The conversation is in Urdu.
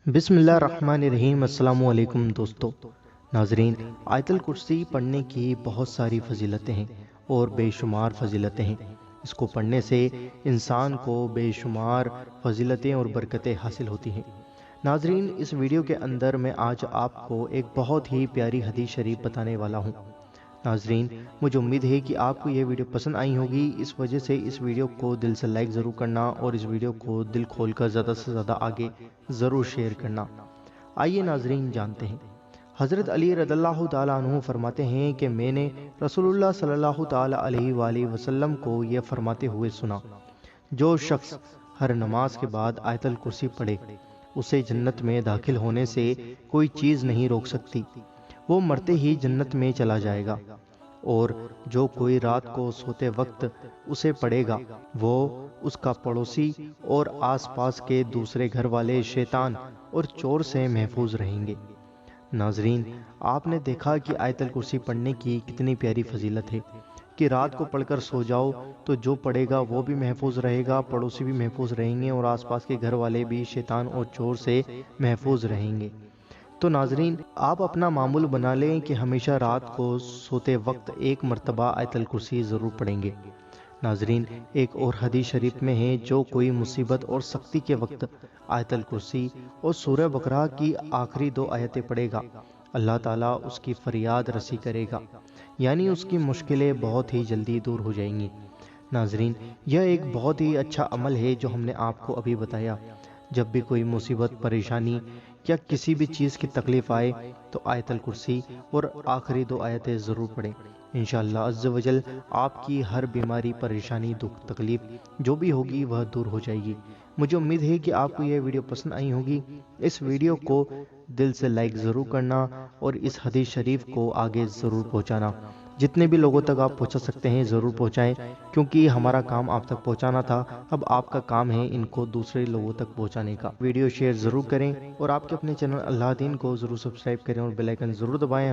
بسم اللہ الرحمن الرحیم۔ السلام علیکم دوستو ناظرین، آیت الکرسی پڑھنے کی بہت ساری فضیلتیں ہیں اور بے شمار فضیلتیں ہیں۔ اس کو پڑھنے سے انسان کو بے شمار فضیلتیں اور برکتیں حاصل ہوتی ہیں۔ ناظرین، اس ویڈیو کے اندر میں آج آپ کو ایک بہت ہی پیاری حدیث شریف بتانے والا ہوں۔ ناظرین، مجھے امید ہے کہ آپ کو یہ ویڈیو پسند آئی ہوگی، اس وجہ سے اس ویڈیو کو دل سے لائک ضرور کرنا اور اس ویڈیو کو دل کھول کر زیادہ سے زیادہ آگے ضرور شیئر کرنا۔ آئیے ناظرین جانتے ہیں۔ حضرت علی رضی اللہ تعالیٰ عنہ فرماتے ہیں کہ میں نے رسول اللہ صلی اللہ تعالیٰ علیہ وآلہ وسلم کو یہ فرماتے ہوئے سنا، جو شخص ہر نماز کے بعد آیت الکرسی پڑھے اسے جنت میں داخل ہونے سے کوئی چیز نہیں روک سکتی، وہ مرتے ہی جنت میں چلا جائے گا۔ اور جو کوئی رات کو سوتے وقت اسے پڑھے گا، وہ اس کا پڑوسی اور آس پاس کے دوسرے گھر والے شیطان اور چور سے محفوظ رہیں گے۔ ناظرین، آپ نے دیکھا کہ آیت الکرسی پڑھنے کی کتنی پیاری فضیلت ہے کہ رات کو پڑھ کر سو جاؤ تو جو پڑھے گا وہ بھی محفوظ رہے گا، پڑوسی بھی محفوظ رہیں گے اور آس پاس کے گھر والے بھی شیطان اور چور سے محفوظ رہیں گے۔ تو ناظرین، آپ اپنا معمول بنا لیں کہ ہمیشہ رات کو سوتے وقت ایک مرتبہ آیت الکرسی ضرور پڑھیں گے۔ ناظرین، ایک اور حدیث شریف میں ہے، جو کوئی مصیبت اور سختی کے وقت آیت الکرسی اور سورہ بقرہ کی آخری 2 آیتیں پڑھے گا، اللہ تعالیٰ اس کی فریاد رسی کرے گا، یعنی اس کی مشکلیں بہت ہی جلدی دور ہو جائیں گی۔ ناظرین، یہ ایک بہت ہی اچھا عمل ہے جو ہم نے آپ کو ابھی بتایا۔ جب بھی کوئی مصیبت، پریشانی یا کسی بھی چیز کی تکلیف آئے تو آیت الکرسی اور آخری 2 آیتیں ضرور پڑھیں۔ انشاءاللہ عز و جل آپ کی ہر بیماری، پریشانی، دکھ، تکلیف جو بھی ہوگی وہ دور ہو جائے گی۔ مجھے امید ہے کہ آپ کو یہ ویڈیو پسند آئی ہوگی۔ اس ویڈیو کو دل سے لائک ضرور کرنا اور اس حدیث شریف کو آگے ضرور پہنچانا۔ جتنے بھی لوگوں تک آپ پہنچا سکتے ہیں ضرور پہنچائیں، کیونکہ ہمارا کام آپ تک پہنچانا تھا، اب آپ کا کام ہے ان کو دوسرے لوگوں تک پہنچانے کا۔ ویڈیو شیئر ضرور کریں اور آپ کے اپنے چینل اللہ دین کو ضرور سبسکرائب کریں اور بیل آئیکن ضرور دبائیں۔